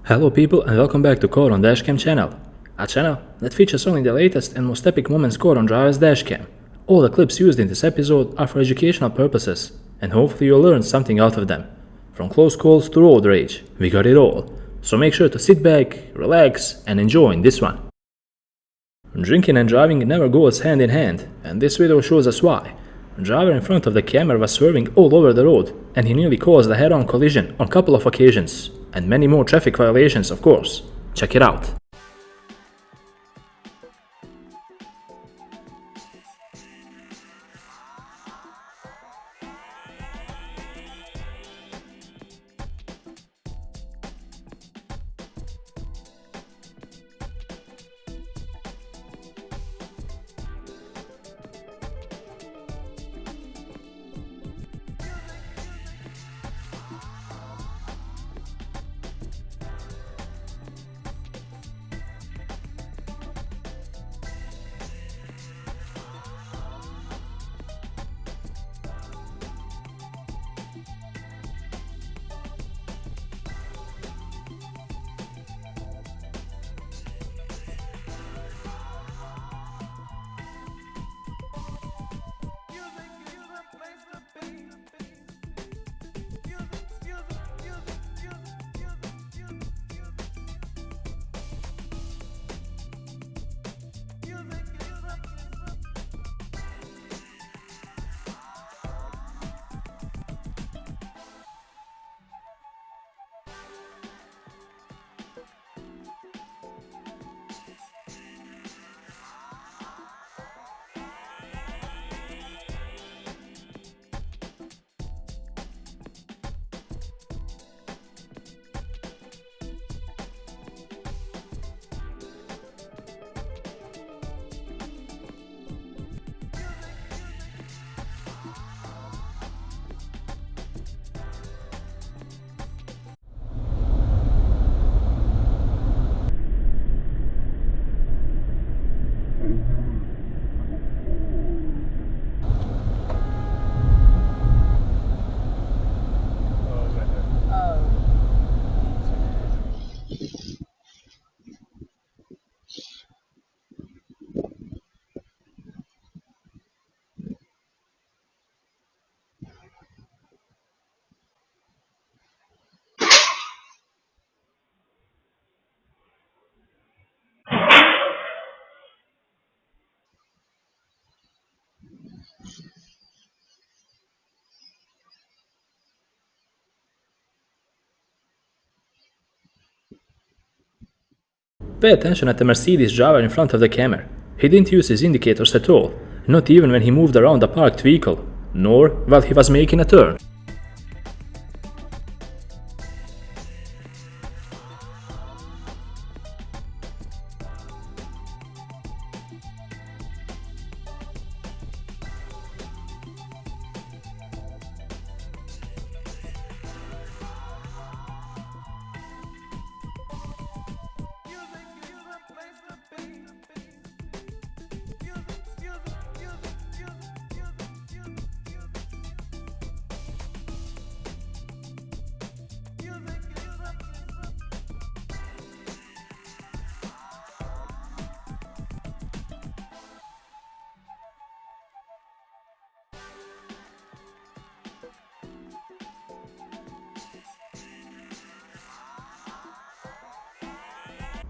Hello people and welcome back to Code on DashCam channel, a channel that features only the latest and most epic moments caught on driver's dashcam. All the clips used in this episode are for educational purposes, and hopefully you'll learn something out of them. From close calls to road rage, we got it all. So make sure to sit back, relax and enjoy this one. Drinking and driving never goes hand in hand, and this video shows us why. The driver in front of the camera was swerving all over the road, and he nearly caused a head-on collision on a couple of occasions. And many more traffic violations, of course. Check it out. Pay attention at the Mercedes driver in front of the camera. He didn't use his indicators at all, not even when he moved around the parked vehicle, nor while he was making a turn.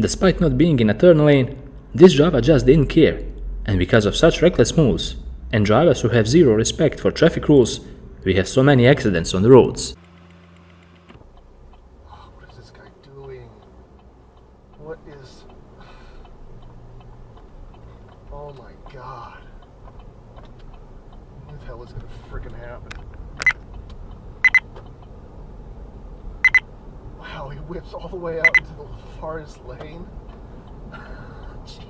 Despite not being in a turn lane, this driver just didn't care, and because of such reckless moves, and drivers who have zero respect for traffic rules, we have so many accidents on the roads. What is this guy doing? What is... Oh my god. What the hell is gonna frickin' happen? Wow, he whips all the way out into the farthest lane. Jeez.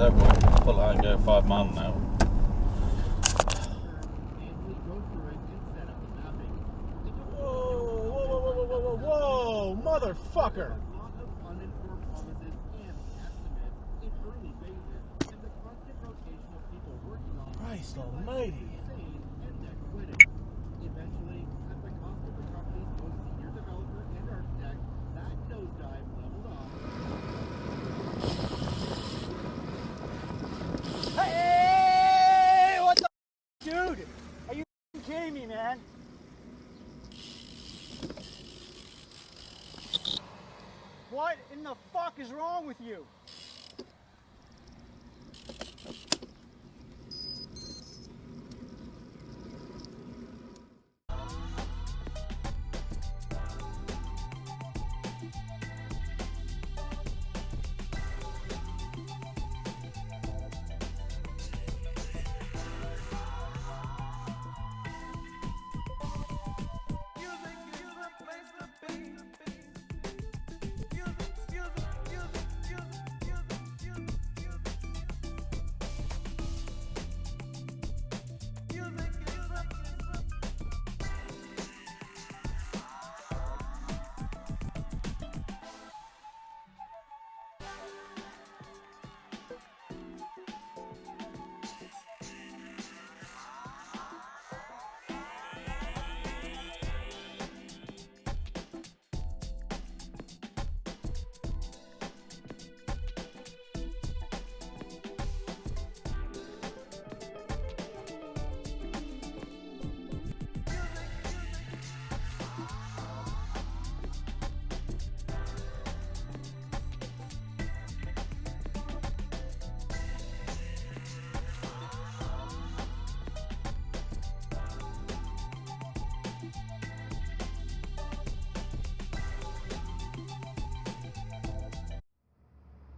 That will pull out and go 5 miles an hour. Whoa, motherfucker! Christ almighty. Eventually, at the cost of the company's most senior developer and architect, that nosedive leveled off. Hey, what the dude? Are you kidding me, man? What in the fuck is wrong with you?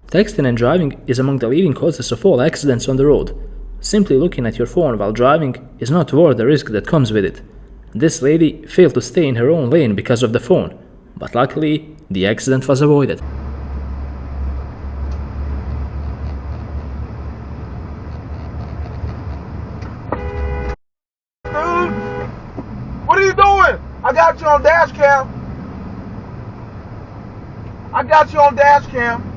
Texting and driving is among the leading causes of all accidents on the road. Simply looking at your phone while driving is not worth the risk that comes with it. This lady failed to stay in her own lane because of the phone, but luckily the accident was avoided. Dude, what are you doing? I got you on DashCam. I got you on DashCam.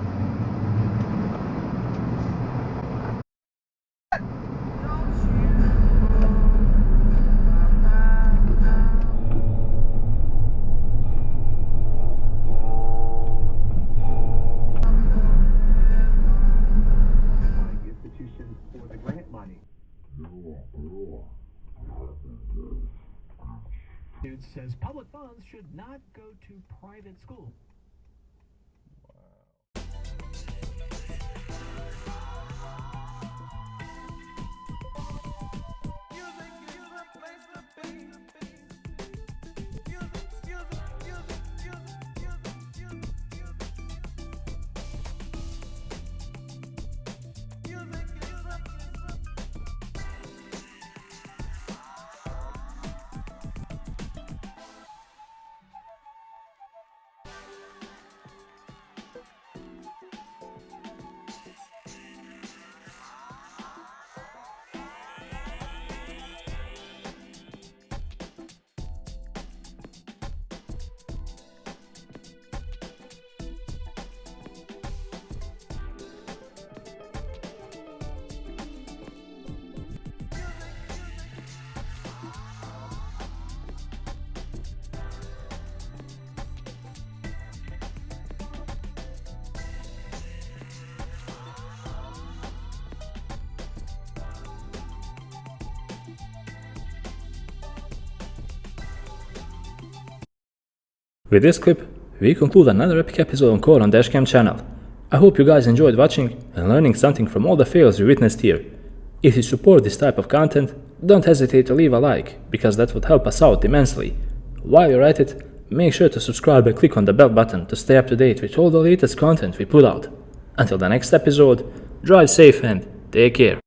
For the grant money. It says public funds should not go to private schools. With this clip, we conclude another epic episode on Core on DashCam channel. I hope you guys enjoyed watching and learning something from all the fails we witnessed here. If you support this type of content, don't hesitate to leave a like, because that would help us out immensely. While you're at it, make sure to subscribe and click on the bell button to stay up to date with all the latest content we put out. Until the next episode, drive safe and take care.